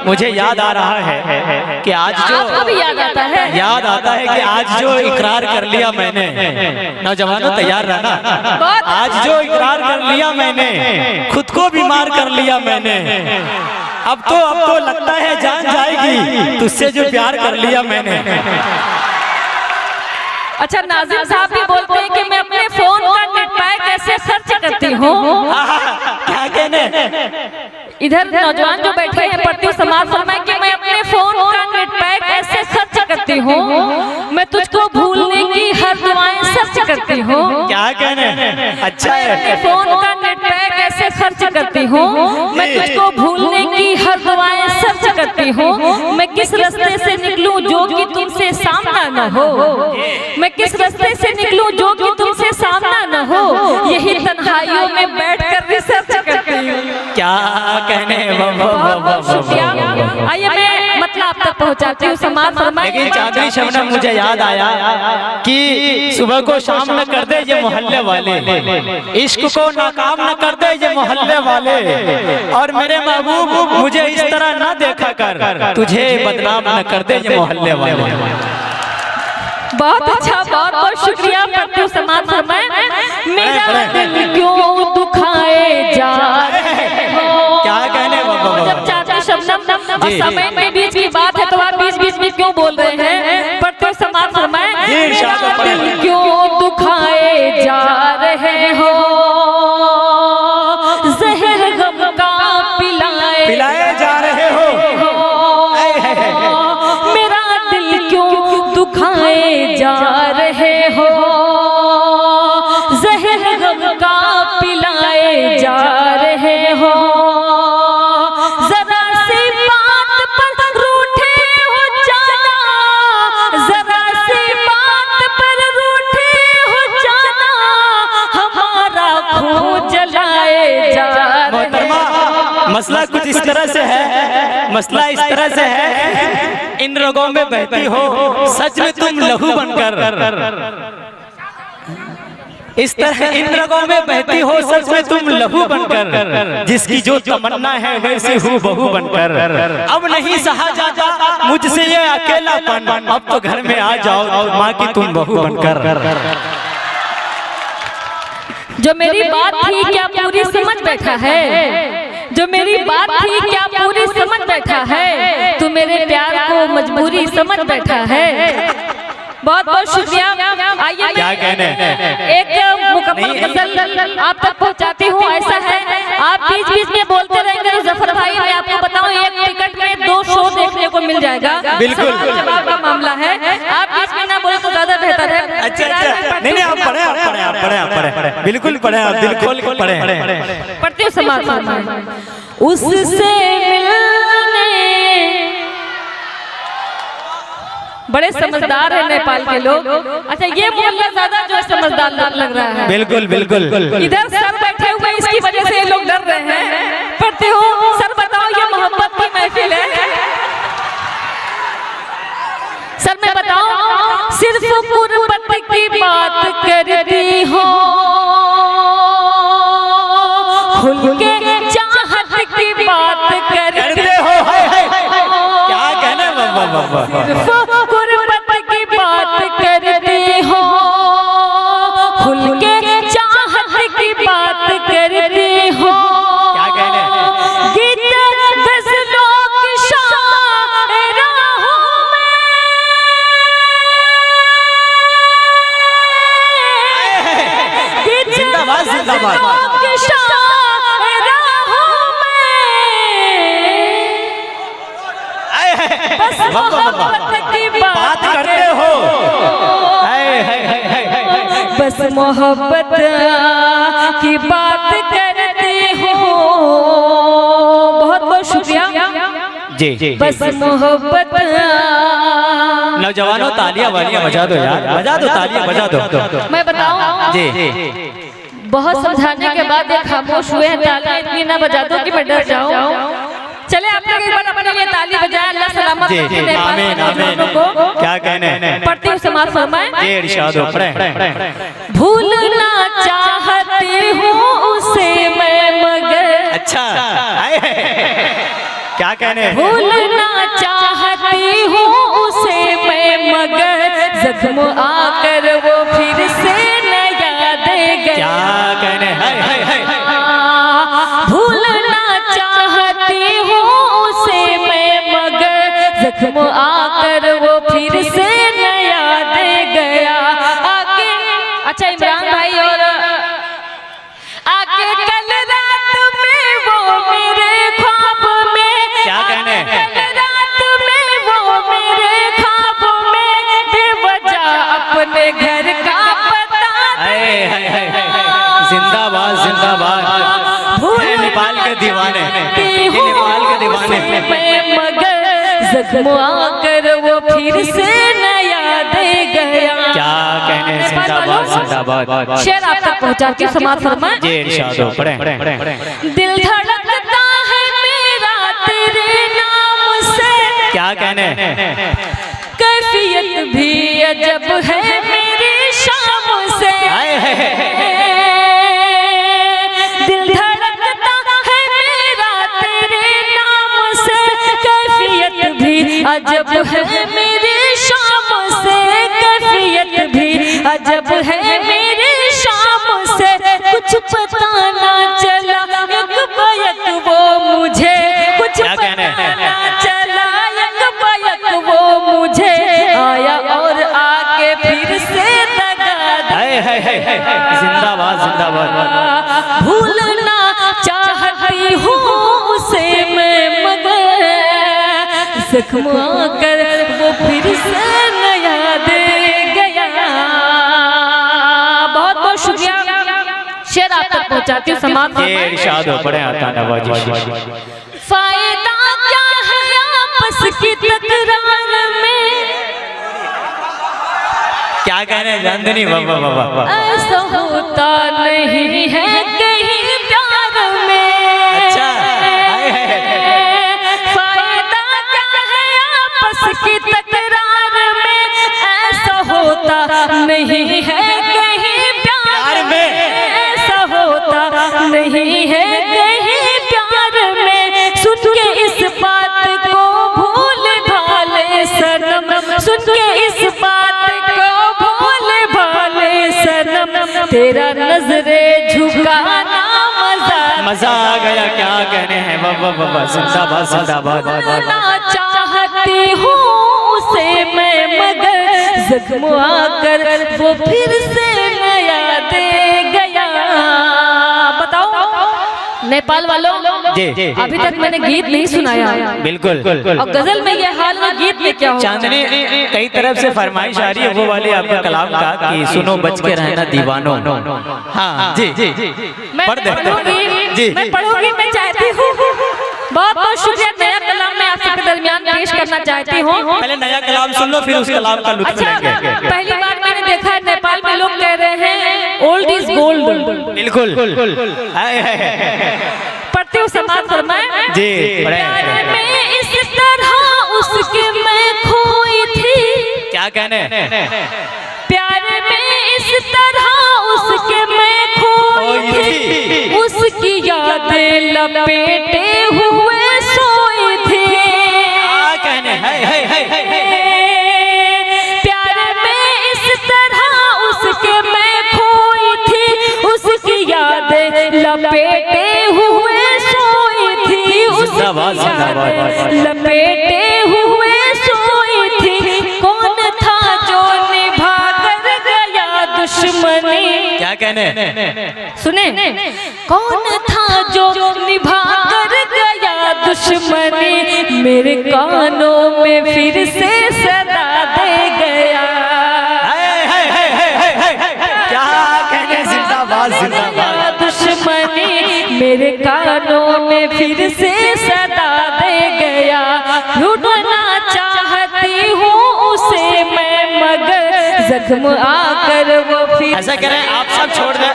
मुझे याद आ रहा है कि आज जो आपको भी याद आता है कि आज जो इकरार कर लिया मैंने, नौजवानों तैयार रहना, आज जो इकरार कर लिया मैंने, खुद को बीमार कर लिया मैंने, अब तो लगता है जान जाएगी तुझसे जो प्यार कर लिया मैंने। अच्छा, नाज़िम साहब भी बोलते हैं कि मैं अपने फोन का नेट पैक कैसे खर्च करती हूँ। क्या कहने? इधर नौजवान जो बैठे हैं पढ़ती समाज फरमाए कि मैं अपने फोन का नेट पैक कैसे खर्च करती हूँ, मैं तुझको भूलने की हर दुआएं सर्च करती हूँ। क्या कहने? अच्छा है। फोन का नेट पैक कैसे खर्च करती हूँ, मैं तुझको भूलने की हर दुआएं सर्च करती हूँ। मैं किस रास्ते से निकलूं जो कि तुमसे सामना न हो, मैं किस रास्ते से निकलूं जो कि तुमसे सामना न हो, यही तन्हाइयों में बैठकर रिसर्च करती हूँ। क्या कहने? आइए मैं मतलब आप तक पहुँचाती हूँ समाज फरमाए। लेकिन चांदनी शबनम मुझे याद आया कि सुबह को शाम न कर दे ये मोहल्ले वाले, इश्क को नाकाम न कर दे ये मोहल्ले वाले, और मेरे महबूब मुझे इस तरह न देखा कर, तुझे बदनाम न कर दे ये मोहल्ले वाले। बहुत अच्छा, बहुत बहुत शुक्रिया करती हूँ समाज फरमाए। मेरा दिल क्यों दुखाए जा रहे हो। क्या कहने? जब चाचा शबनम और समय के बीच की बात है तो आप बीच में क्यों बोल रहे हैं? पढ़ते हो समाज फरमाए। मेरा दिल क्यों दुखाए जा रहे हो, जहर गम का पिलाए जा रहे हो। मेरा दिल क्यों दुखाए जा रहे हो, जहर गम का पिलाए जा रहे हो। जरा सी बात पर रूठे हो जाना, जरा सी बात पर रूठे हो जाना, हमारा खून जलाए जा रहे हो। मसला कुछ इस तरह से है, मसला इस तरह से है, इन रगों में बहती हो सच में तुम लहू बनकर, इस तरह इन रगों में बहती हो सच में तुम लहू बनकर, जिसकी जो तमन्ना है वैसे हूँ बहू बनकर। अब नहीं सहा जाता मुझसे ये अकेलापन, अब तो घर में आ जाओ माँ की तुम बहू बनकर। जो मेरी बात थी क्या पूरी समझ बैठा है, जो मेरी बात थी क्या पूरी समझ बैठा है, तू मेरे प्यार को मजबूरी समझ बैठा है। बहुत बहुत शुक्रिया। आइए क्या कहने? एक मुकम्मल गजल आप तक पहुंचाती हूँ। ऐसा है आप बीच में बोलते रहेंगे तो जफर भाई मैं आपको बताऊं एक टिकट में 2 शो देखने को मिल जाएगा। बिल्कुल जवाब का मामला है, आप बीच में ना बोले तो ज्यादा बेहतर है। अच्छा, नहीं आप पढ़े, आप पढ़े, बिल्कुल पढ़े, आप बिल्कुल पढ़े। पढ़ती हूँ समाज उससे मिलने, बड़े समझदार है नेपाल के लोग। अच्छा, ये मोहल्ला ज्यादा जो है समझदार लग रहा है। बिल्कुल बिल्कुल। इधर सर बैठे हुए इसकी वजह से ये लोग डर रहे हैं। पढ़ते हो सर, बताओ ये मोहब्बत की महफिल है। सर मैं बताऊं, सिर्फ गुर्बत की बात करती हो, खुल के चाहत की बात करते हो। क्या कहना? सिर्फ गुर्बत की बात करती हो, खुल के चाहत की बात करती हो। क्या कहने? गीत गज़लों की शायरा हूँ मैं, जिंदाबाद जिंदाबाद। की शायरा हूँ मैं, बस मोहब्बत की बात करते हो, बस मोहब्बत की बात करती हो। बहुत बहुत शुक्रिया जी। बस मोहब्बत। नौजवानों तालियां वालियां बजा दो यार, बजा दो तालियां, बजा दो। मैं बताऊं जी, बहुत समझाने के बाद ये खामोश हुए हैं। तालियां इतनी ना बजा दो कि मैं डर जाऊं। चले आप लोग एक बार अपने लिए ताली बजाएं। अल्लाह सलामत रखे नेपाल के नौजवानों को। क्या कहने? पढ़ती हूँ समाज फरमाए। इरशाद हो, पढ़े। भूलना चाहती हूँ उसे मैं मगर, अच्छा क्या कहने? भूलना चाहती हूँ उसे मैं मगर जख्म आकर वो फिर से नया दे गया। क्या कहने? भूलना चाहती हूँ उसे मैं मगर जख्म आकर वो फिर से नया दे गया। आके अच्छा इमरान भाई और आके कल रात में वो मेरे ख्वाब में। क्या कहने? कल रात में वो मेरे ख्वाब में बेवजह अपने घर का पता। जिंदाबाद जिंदाबाद। ये नेपाल के दीवाने, ये नेपाल के दीवाने। मैं मगर जख्म आकर वो फिर से नया दे गया। क्या कहने? जिंदाबाद जिंदाबाद। शेर आप तक पहुंचाती समाज फरमाए। जी इरशाद हो, पढ़ें। दिल धड़कता है मेरा तेरे नाम से। क्या कहने? कैफियत भी अजब है मेरी शाम से। दिल धड़कता है मेरा तेरे नाम से। कैफियत भी अजब है मेरी शाम से। कैफियत भी अजब है मेरी शाम से। कुछ पता ना चला एक बैक वो मुझे। कुछ पता ना चला एक बैक वो मुझे आया और आके फिर से दगा दे। जिंदाबाद जिंदाबाद। भूलना चाहती हूँ उसे मैं मगर जख्म आकर वो फिर से नया दे गया। बहुत बहुत शुक्रिया। शेर आप तक पहुँचाती हूँ समाज। ये इरशाद हो, पढ़ें। आता नवाजी। फायदा क्या है आपस की तकरार में। क्या कहने? चांदनी बाबा बाबा। ऐसा होता नहीं है कहीं प्यार में। अच्छा। फायदा क्या है आपस की तकरार में। ऐसा होता नहीं है कहीं प्यार में। ऐसा होता नहीं है कहीं प्यार में। सुन के इस बात को भूल भाले सनम। सुन के इस बात को भूल भाले सनम। तेरा नजरे झुकाना मजा आ गया। क्या कहने हैं? बाबा बाबा। जिंदाबाद जिंदाबाद। भूलना चाहती हूँ उसे मैं मगर जख्म आकर वो फिर से नया दे गया। बताओ नेपाल वालों, अभी तक मैंने गीत नहीं सुनाया। बिल्कुल। और गजल में ये हाल में गीत में क्या होगा? चांदनी कई तरफ से फरमाइश आ रही है वो वाली आपका कलाम का कि सुनो बच के रहना दीवानों। हाँ जी जी। मैं पढ़ूंगी। मैं चाहती हूँ। बहुत बहुत शुक्रिया। नया कलाम मैं आप सबके दरमियान पेश करना चाहती हूँ। पहले नया कलाम सुन लो फिर उस कलाम का लुत्फ अच्छा, लेंगे। पहली बार मैंने देखा है नेपाल में लोग कह रहे हैं ओल्ड इज गोल्ड। बिल्कुल। पढ़ते हो समाज फरमाए। जी। प्यार में इस तरह उसके मैं खोई थी। क्या कहने? प्यार में इस तरह उसके मैं खोई थी। उसकी यादें लपेटे हुए सोई थी। क्या कहने? प्यार में इस तरह उसके मैं खोई थी। उसकी यादें लपेटे हुए सोई थी। उसकी यादें लपेटे हुए सोई थी। कौन था जो निभा कर गया दुश्मनी। क्या कहने? सुने, कौन था जो निभा कर गया दुश्मनी। मेरे कानों में फिर से सदा दे गया। क्या कहने? जिंदाबाद जिंदाबाद। दुश्मनी मेरे कानों में फिर से सदा दे गया। लूटना चाहती हूँ उसे मैं मगर जख्म आकर वो फिर ऐसा करें आप सब छोड़ दें।